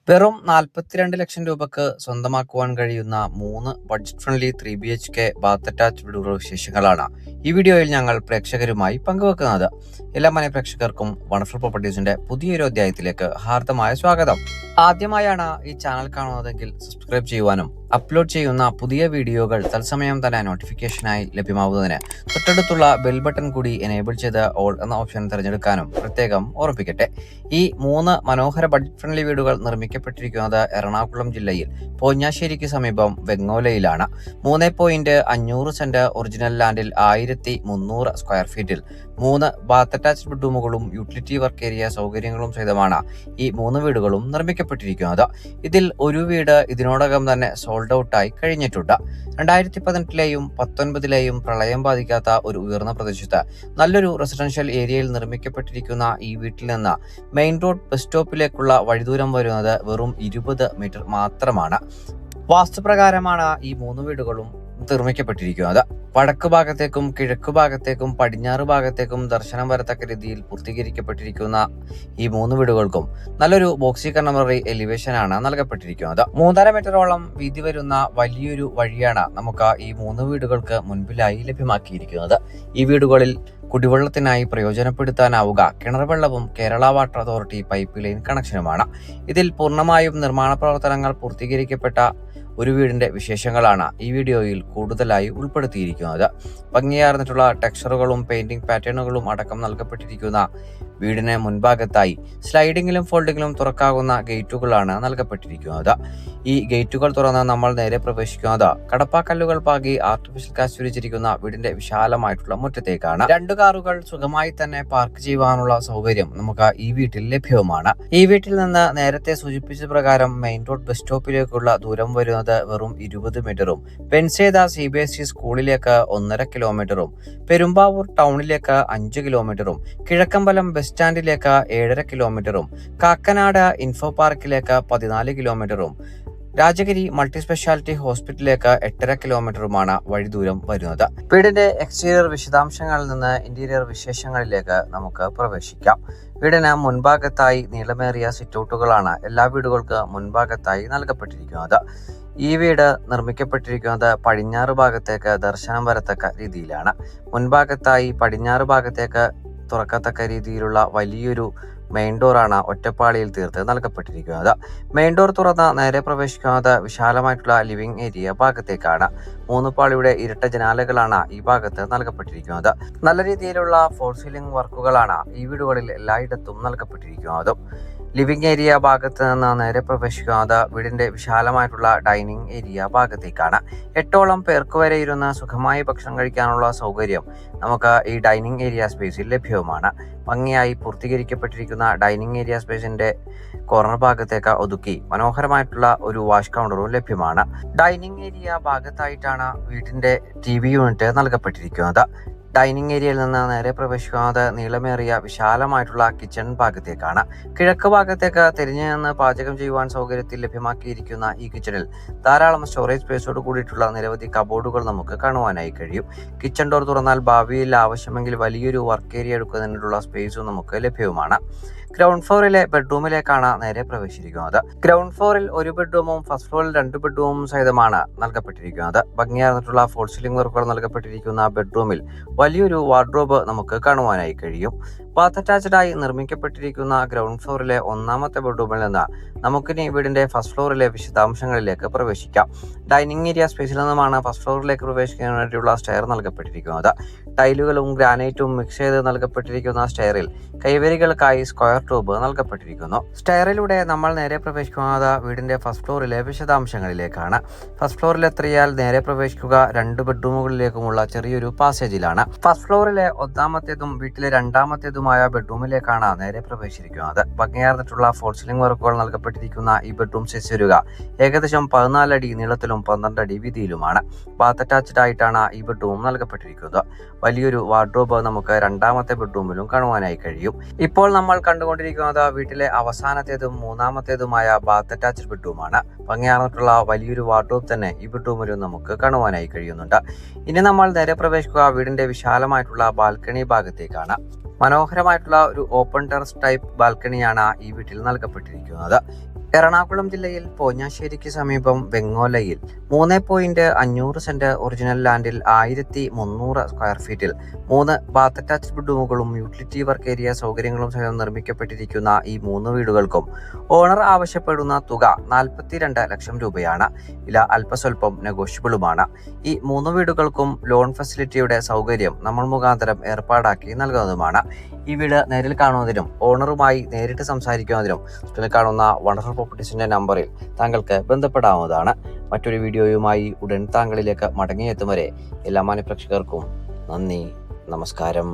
വെറും 42 ലക്ഷം രൂപക്ക് സ്വന്തമാക്കുവാൻ കഴിയുന്ന 3 budget friendly 3 BHK bath attached വീടുകളുടെ വിശേഷങ്ങളാണ് ഈ വീഡിയോയിൽ ഞങ്ങൾ പ്രേക്ഷകരുമായി പങ്കുവെക്കുന്നത്. എല്ലാ മനഃ പ്രേക്ഷകർക്കും വണ്ടർഫുൾ പ്രോപ്പർട്ടീസിന്റെ പുതിയൊരു അധ്യായത്തിലേക്ക് ഹാർദമായ സ്വാഗതം. ആദ്യമായാണ് ഈ ചാനൽ കാണുന്നതെങ്കിൽ സബ്സ്ക്രൈബ് ചെയ്യുവാനും അപ്ലോഡ് ചെയ്യുന്ന പുതിയ വീഡിയോകൾ തത്സമയം തന്നെ നോട്ടിഫിക്കേഷനായി ലഭ്യമാവുന്നതിന് തൊട്ടടുത്തുള്ള ബെൽ ബട്ടൺ കൂടി എനേബിൾ ചെയ്ത് ഓൾ എന്ന ഓപ്ഷൻ തിരഞ്ഞെടുക്കാനും പ്രത്യേകം ഓർമ്മിപ്പിക്കട്ടെ. ഈ 3 മനോഹര ബഡ്ജറ്റ് ഫ്രണ്ട്ലി വീടുകൾ നിർമ്മിക്കപ്പെട്ടിരിക്കുന്നത് എറണാകുളം ജില്ലയിൽ പോഞ്ഞാശ്ശേരിക്ക് സമീപം വെങ്ങോലയിലാണ്. 3.5 സെന്റ് ഒറിജിനൽ ലാൻഡിൽ 1300 സ്ക്വയർ ഫീറ്റിൽ 3 ബാത്ത് അറ്റാച്ച്ഡ് ബെഡ്റൂമുകളും യൂട്ടിലിറ്റി വർക്ക് ഏരിയ സൗകര്യങ്ങളും സഹിതമാണ് ഈ 3 വീടുകളും നിർമ്മിക്കപ്പെട്ടിരിക്കുന്നത്. ഇതിൽ ഒരു വീട് ഇതിനോടകം തന്നെ സോൾഡ് ഔട്ടായി കഴിഞ്ഞിട്ടുണ്ട്. 2018-ലെയും 19-ലെയും പ്രളയം ബാധിക്കാത്ത ഒരു ഉയർന്ന പ്രദേശത്ത് നല്ലൊരു റെസിഡൻഷ്യൽ ഏരിയയിൽ നിർമ്മിക്കപ്പെട്ടിരിക്കുന്ന ഈ വീട്ടിൽ നിന്ന് മെയിൻ റോഡ് ബസ് സ്റ്റോപ്പിലേക്കുള്ള വഴിദൂരം വരുന്നത് വെറും 20 മീറ്റർ മാത്രമാണ്. വാസ്തുപ്രകാരമാണ് ഈ 3 വീടുകളും നിർമ്മിക്കപ്പെട്ടിരിക്കുന്നത്. വടക്ക് ഭാഗത്തേക്കും കിഴക്ക് ഭാഗത്തേക്കും പടിഞ്ഞാറ് ഭാഗത്തേക്കും ദർശനം വരത്തക്ക രീതിയിൽ പൂർത്തീകരിക്കപ്പെട്ടിരിക്കുന്ന ഈ 3 വീടുകൾക്കും നല്ലൊരു ബോക്സി കണ്ടംപററി എലിവേഷനാണ് നൽകപ്പെട്ടിരിക്കുന്നത്. 3.5 മീറ്ററോളം വീതി വരുന്ന വലിയൊരു വഴിയാണ് നമുക്ക് ഈ 3 വീടുകൾക്ക് മുൻപിലായി ലഭ്യമാക്കിയിരിക്കുന്നത്. ഈ വീടുകളിൽ കുടിവെള്ളത്തിനായി പ്രയോജനപ്പെടുത്താനാവുക കിണർ വെള്ളവും Kerala water authority pipe line കണക്ഷനുമാണ്. ഇതിൽ പൂർണ്ണമായും നിർമ്മാണ പ്രവർത്തനങ്ങൾ പൂർത്തീകരിക്കപ്പെട്ട ഒരു വീടിന്റെ വിശേഷങ്ങളാണ് ഈ വീഡിയോയിൽ കൂടുതലായി ഉൾപ്പെടുത്തിയിരിക്കുന്നത്. ഭംഗിയാർന്നിട്ടുള്ള ടെക്സ്ചറുകളും പെയിന്റിംഗ് പാറ്റേണുകളും അടക്കം നൽകപ്പെട്ടിരിക്കുന്ന വീടിന് മുൻഭാഗത്തായി സ്ലൈഡിങ്ങിലും ഫോൾഡിങ്ങിലും തുറക്കാവുന്ന ഗേറ്റുകളാണ് നൽകപ്പെട്ടിരിക്കുന്നത്. ഈ ഗേറ്റുകൾ തുറന്ന് നമ്മൾ നേരെ പ്രവേശിക്കുന്നത് കടപ്പാക്കല്ലുകൾ പാകി ആർട്ടിഫിഷ്യൽ കാസ്റ്റ് വിരിച്ചിരിക്കുന്ന വീടിന്റെ വിശാലമായിട്ടുള്ള മുറ്റത്തേക്കാണ്. 2 കാറുകൾ സുഖമായി തന്നെ പാർക്ക് ചെയ്യുവാനുള്ള സൗകര്യം നമുക്ക് ഈ വീട്ടിൽ ലഭ്യവുമാണ്. ഈ വീട്ടിൽ നിന്ന് നേരത്തെ സൂചിപ്പിച്ച പ്രകാരം മെയിൻ റോഡ് ബസ് സ്റ്റോപ്പിലേക്കുള്ള ദൂരം വരുന്നത് വെറും 20 മീറ്ററും പെൻസേദ CBSE സ്കൂളിലേക്ക് 1.5 കിലോമീറ്ററും പെരുമ്പാവൂർ ടൗണിലേക്ക് 5 കിലോമീറ്ററും കിഴക്കമ്പലം ബസ് സ്റ്റാൻഡിലേക്ക് 7.5 കിലോമീറ്ററും കാക്കനാട് ഇൻഫോ പാർക്കിലേക്ക് 14 കിലോമീറ്ററും രാജഗിരി മൾട്ടി സ്പെഷ്യാലിറ്റി ഹോസ്പിറ്റലിലേക്ക് 8.5 കിലോമീറ്ററുമാണ് വഴിദൂരം വരുന്നത്. വീടിന്റെ എക്സ്റ്റീരിയർ വിശദാംശങ്ങളിൽ നിന്ന് ഇന്റീരിയർ വിശേഷങ്ങളിലേക്ക് നമുക്ക് പ്രവേശിക്കാം. വീടിന് മുൻഭാഗത്തായി നീളമേറിയ സിറ്റൗട്ടുകളാണ് എല്ലാ വീടുകൾക്ക് മുൻഭാഗത്തായി നൽകപ്പെട്ടിരിക്കുന്നത്. ഈ വീട് നിർമ്മിക്കപ്പെട്ടിരിക്കുന്നത് പടിഞ്ഞാറ് ഭാഗത്തേക്ക് ദർശനം വരത്തക്ക രീതിയിലാണ്. മുൻഭാഗത്തായി പടിഞ്ഞാറ് ഭാഗത്തേക്ക് തുറക്കത്തക്ക രീതിയിലുള്ള വലിയൊരു മെയിൻ ഡോറാണ് ഒറ്റപ്പാളിയിൽ തീർത്ത് നൽകപ്പെട്ടിരിക്കുന്നത്. മെയിൻ ഡോർ തുറന്ന് നേരെ പ്രവേശിക്കുന്നത് വിശാലമായിട്ടുള്ള ലിവിംഗ് ഏരിയ ഭാഗത്തേക്കാണ്. 3 പാളിയുടെ ഇരട്ട ജനാലകളാണ് ഈ ഭാഗത്ത് നൽകപ്പെട്ടിരിക്കുന്നത്. നല്ല രീതിയിലുള്ള ഫോൾ സീലിംഗ് വർക്കുകളാണ് ഈ വീടുകളിൽ എല്ലായിടത്തും നൽകപ്പെട്ടിരിക്കുന്നത്. ലിവിംഗ് ഏരിയ ഭാഗത്ത് നിന്ന് നേരെ പ്രവേശിക്കുന്നത് വീടിന്റെ വിശാലമായിട്ടുള്ള ഡൈനിങ് ഏരിയ ഭാഗത്തേക്കാണ്. 8ഓളം പേർക്ക് വരെ ഇരുന്ന് സുഖമായി ഭക്ഷണം കഴിക്കാനുള്ള സൗകര്യം നമുക്ക് ഈ ഡൈനിങ് ഏരിയ സ്പേസിൽ ലഭ്യവുമാണ്. ഭംഗിയായി പൂർത്തീകരിക്കപ്പെട്ടിരിക്കുന്ന ഡൈനിങ് ഏരിയ സ്പേസിന്റെ കോർണർ ഭാഗത്തേക്ക് ഒതുക്കി മനോഹരമായിട്ടുള്ള ഒരു വാഷ് കൗണ്ടറും ലഭ്യമാണ്. ഡൈനിങ് ഏരിയ ഭാഗത്തായിട്ടാണ് വീടിന്റെ TV യൂണിറ്റ് നൽകപ്പെട്ടിരിക്കുന്നത്. ഡൈനിങ് ഏരിയയിൽ നിന്ന് നേരെ പ്രവേശിക്കുന്നത് നീളമേറിയ വിശാലമായിട്ടുള്ള കിച്ചൺ ഭാഗത്തേക്കാണ്. കിഴക്ക് ഭാഗത്തേക്ക് തിരിഞ്ഞു നിന്ന് പാചകം ചെയ്യുവാൻ സൗകര്യത്തിൽ ലഭ്യമാക്കിയിരിക്കുന്ന ഈ കിച്ചണിൽ ധാരാളം സ്റ്റോറേജ് സ്പേസോട് കൂടിയിട്ടുള്ള നിരവധി കബോർഡുകൾ നമുക്ക് കാണുവാനായി കഴിയും. കിച്ചൺ ഡോർ തുറന്നാൽ ഭാവിയിൽ ആവശ്യമെങ്കിൽ വലിയൊരു വർക്ക് ഏരിയ എടുക്കുന്നതിനുള്ള സ്പേസും നമുക്ക് ലഭ്യവുമാണ്. ഗ്രൗണ്ട് ഫ്ലോറിലെ ബെഡ്റൂമിലേക്കാണ് നേരെ പ്രവേശിച്ചിരിക്കുന്നത്. ഗ്രൗണ്ട് ഫ്ലോറിൽ 1 ബെഡ്റൂമും ഫസ്റ്റ് ഫ്ലോറിൽ 2 ബെഡ്റൂമും സഹിതമാണ് നൽകപ്പെട്ടിരിക്കുന്നത്. ഭംഗിയാർന്നിട്ടുള്ള ഫോൾ സീലിംഗ് വർക്കുകൾ നൽകപ്പെട്ടിരിക്കുന്ന ബെഡ്റൂമിൽ വലിയൊരു വാർഡ്രോബ് നമുക്ക് കാണുവാനായി കഴിയും. ബാത്ത് അറ്റാച്ച്ഡായി നിർമ്മിക്കപ്പെട്ടിരിക്കുന്ന ഗ്രൗണ്ട് ഫ്ലോറിലെ 1ാമത്തെ ബെഡ്റൂമിൽ നിന്ന് നമുക്കിനി വീടിന്റെ ഫസ്റ്റ് ഫ്ലോറിലെ വിശദാംശങ്ങളിലേക്ക് പ്രവേശിക്കാം. ഡൈനിങ് ഏരിയ സ്പേസിൽ നിന്നുമാണ് ഫസ്റ്റ് ഫ്ലോറിലേക്ക് പ്രവേശിക്കാൻ വേണ്ടിയുള്ള സ്റ്റെയർ നൽകപ്പെട്ടിരിക്കുന്നത്. ടൈലുകളും ഗ്രാനൈറ്റും മിക്സ് ചെയ്ത് നൽകപ്പെട്ടിരിക്കുന്ന സ്റ്റെയറിൽ കൈവരികൾക്കായി സ്ക്വയർ ട്യൂബ് നൽകപ്പെട്ടിരിക്കുന്നു. സ്റ്റെയറിലൂടെ നമ്മൾ നേരെ പ്രവേശിക്കുന്നത് വീടിന്റെ ഫസ്റ്റ് ഫ്ലോറിലെ വിശദാംശങ്ങളിലേക്കാണ്. ഫസ്റ്റ് ഫ്ലോറിൽ എത്തിയാൽ നേരെ പ്രവേശിക്കുക 2 ബെഡ്റൂമുകളിലേക്കുമുള്ള ചെറിയൊരു പാസേജിലാണ്. ഫസ്റ്റ് ഫ്ലോറിലെ 1ാമത്തേതും വീട്ടിലെ 2ാമത്തേതുമായ ബെഡ്റൂമിലേക്കാണ് നേരെ പ്രവേശിച്ചിരിക്കുന്നത്. ഭംഗിയാർന്നിട്ടുള്ള ഫോൾ സീലിംഗ് വർക്കുകൾ നൽകപ്പെട്ടിരിക്കുന്ന ഈ ബെഡ്റൂം സൈസ് വരിക ഏകദേശം 14 അടി നീളത്തിലും 12 അടി വീതിയിലുമാണ്. ബാത്ത് അറ്റാച്ച്ഡ് ആയിട്ടാണ് ഈ ബെഡ്റൂം നൽകപ്പെട്ടിരിക്കുന്നത്. വലിയൊരു വാർഡ്രോബ് നമുക്ക് 2ാമത്തെ ബെഡ്റൂമിലും കാണുവാനായി കഴിയും. ഇപ്പോൾ നമ്മൾ കണ്ടുകൊണ്ടിരിക്കുന്നത് വീട്ടിലെ അവസാനത്തേതും 3ാമത്തേതുമായ ബാത്ത് അറ്റാച്ച്ഡ് ബെഡ്റൂമാണ്. ഭംഗിയാർന്നിട്ടുള്ള വലിയൊരു വാർഡ്രോബ് തന്നെ ഈ ബെഡ്റൂമിലും നമുക്ക് കാണുവാനായി കഴിയുന്നുണ്ട്. ഇനി നമ്മൾ നേരെ പ്രവേശിക്കുക വീടിന്റെ വിശാലമായിട്ടുള്ള ബാൽക്കണി ഭാഗത്തേക്കാണ്. മനോഹരമായിട്ടുള്ള ഒരു ഓപ്പൺ ടെറസ് ടൈപ്പ് ബാൽക്കണിയാണ് ഈ വീട്ടിൽ നൽകപ്പെട്ടിരിക്കുന്നത്. എറണാകുളം ജില്ലയിൽ പോഞ്ഞാശ്ശേരിക്ക് സമീപം വെങ്ങോലയിൽ 3.5 സെന്റ് ഒറിജിനൽ ലാൻഡിൽ 1300 സ്ക്വയർ ഫീറ്റിൽ 3 ബാത്ത് അറ്റാച്ച്ഡ് ബെഡ്റൂമുകളും യൂട്ടിലിറ്റി വർക്ക് ഏരിയ സൗകര്യങ്ങളും സഹിതം നിർമ്മിക്കപ്പെട്ടിരിക്കുന്ന ഈ 3 വീടുകൾക്കും ഓണർ ആവശ്യപ്പെടുന്ന തുക 42 ലക്ഷം രൂപയാണ്. വില അല്പസ്വല്പം നെഗോഷ്യബിളുമാണ്. ഈ 3 വീടുകൾക്കും ലോൺ ഫെസിലിറ്റിയുടെ സൗകര്യം നമ്മൾ മുഖാന്തരം ഏർപ്പാടാക്കി നൽകുന്നതുമാണ്. ഈ വീട് നേരിൽ കാണുന്നതിനും ഓണറുമായി നേരിട്ട് സംസാരിക്കുന്നതിനും സ്ക്രീനിൽ കാണുന്ന വണ്ടർഫുൾ പ്രോപ്പർട്ടീസിന്റെ നമ്പറിൽ താങ്കൾക്ക് ബന്ധപ്പെടാവുന്നതാണ്. മറ്റൊരു വീഡിയോയുമായി ഉടൻ താങ്കളിലേക്ക് മടങ്ങിയെത്തും വരെ എല്ലാ മാന്യപ്രേക്ഷകർക്കും നന്ദി, നമസ്കാരം.